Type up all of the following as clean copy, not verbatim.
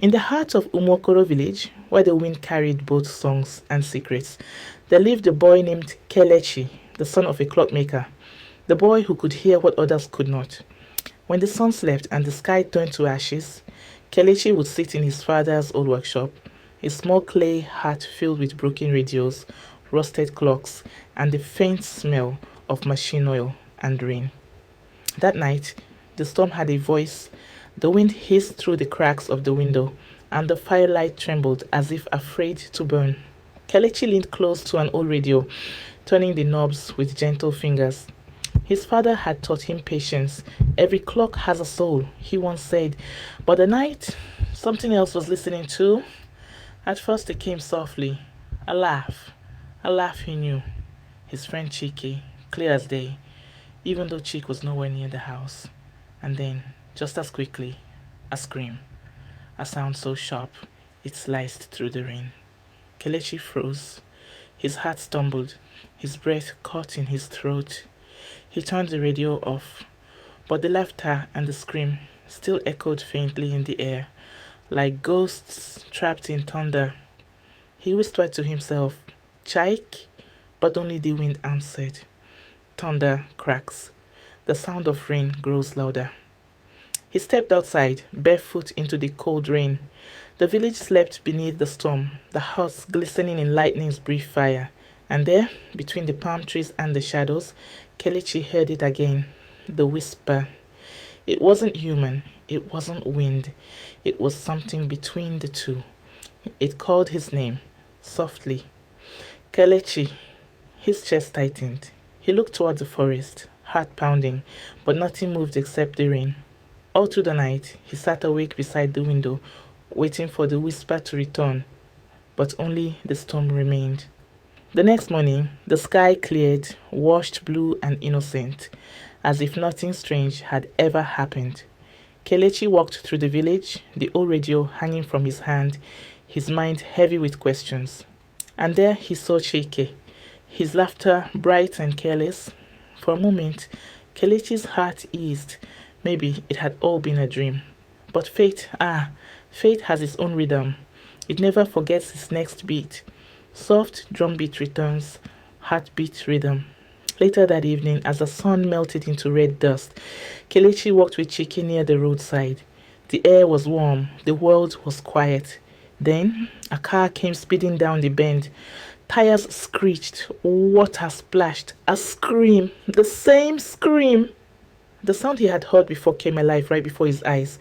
In the heart of Umokoro village, where the wind carried both songs and secrets, there lived a boy named Kelechi, the son of a clockmaker, the boy who could hear what others could not. When the sun slept and the sky turned to ashes, Kelechi would sit in his father's old workshop, a small clay hut filled with broken radios, rusted clocks, and the faint smell of machine oil and rain. That night, the storm had a voice. The wind hissed through the cracks of the window, and the firelight trembled as if afraid to burn. Kelechi leaned close to an old radio, turning the knobs with gentle fingers. His father had taught him patience. Every clock has a soul, he once said. But the night, something else was listening too. At first it came softly. A laugh. A laugh he knew. His friend Chike, clear as day, even though Chick was nowhere near the house. And then, just as quickly, a scream. A sound so sharp, it sliced through the rain. Kelechi froze. His heart stumbled. His breath caught in his throat. He turned the radio off, but the laughter and the scream still echoed faintly in the air, like ghosts trapped in thunder. He whispered to himself, "Chike," but only the wind answered. Thunder cracks. The sound of rain grows louder. He stepped outside, barefoot into the cold rain. The village slept beneath the storm, the huts glistening in lightning's brief fire. And there, between the palm trees and the shadows, Kelechi heard it again, the whisper. It wasn't human, it wasn't wind, it was something between the two. It called his name, softly. Kelechi. His chest tightened. He looked toward the forest, heart pounding, but nothing moved except the rain. All through the night, he sat awake beside the window, waiting for the whisper to return, but only the storm remained. The next morning, the sky cleared, washed blue and innocent, as if nothing strange had ever happened. Kelechi walked through the village, the old radio hanging from his hand, his mind heavy with questions. And there he saw Chike, his laughter bright and careless. For a moment, Kelechi's heart eased. Maybe it had all been a dream. But fate has its own rhythm. It never forgets its next beat. Soft drumbeat returns, heartbeat rhythm. Later that evening, as the sun melted into red dust, Kelechi walked with Chike near the roadside. The air was warm, the world was quiet. Then a car came speeding down the bend. Tires screeched, water splashed, a scream, the same scream. The sound he had heard before came alive right before his eyes.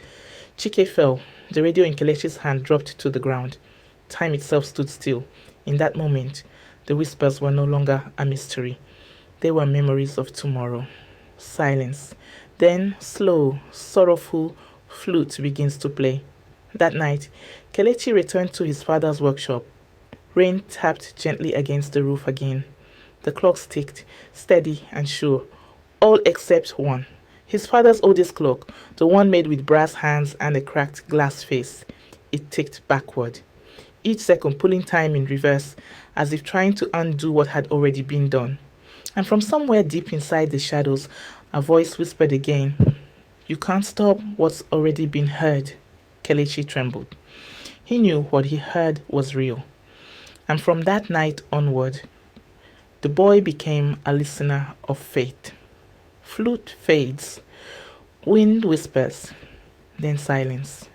Chike fell. The radio in Kelechi's hand dropped to the ground. Time itself stood still. In that moment, the whispers were no longer a mystery. They were memories of tomorrow. Silence. Then, slow, sorrowful flute begins to play. That night, Kelechi returned to his father's workshop. Rain tapped gently against the roof again. The clocks ticked, steady and sure, all except one. His father's oldest clock, the one made with brass hands and a cracked glass face. It ticked backward, each second pulling time in reverse, as if trying to undo what had already been done. And from somewhere deep inside the shadows, a voice whispered again, "You can't stop what's already been heard." Kelechi trembled. He knew what he heard was real. And from that night onward, the boy became a listener of fate. Flute fades, wind whispers, then silence.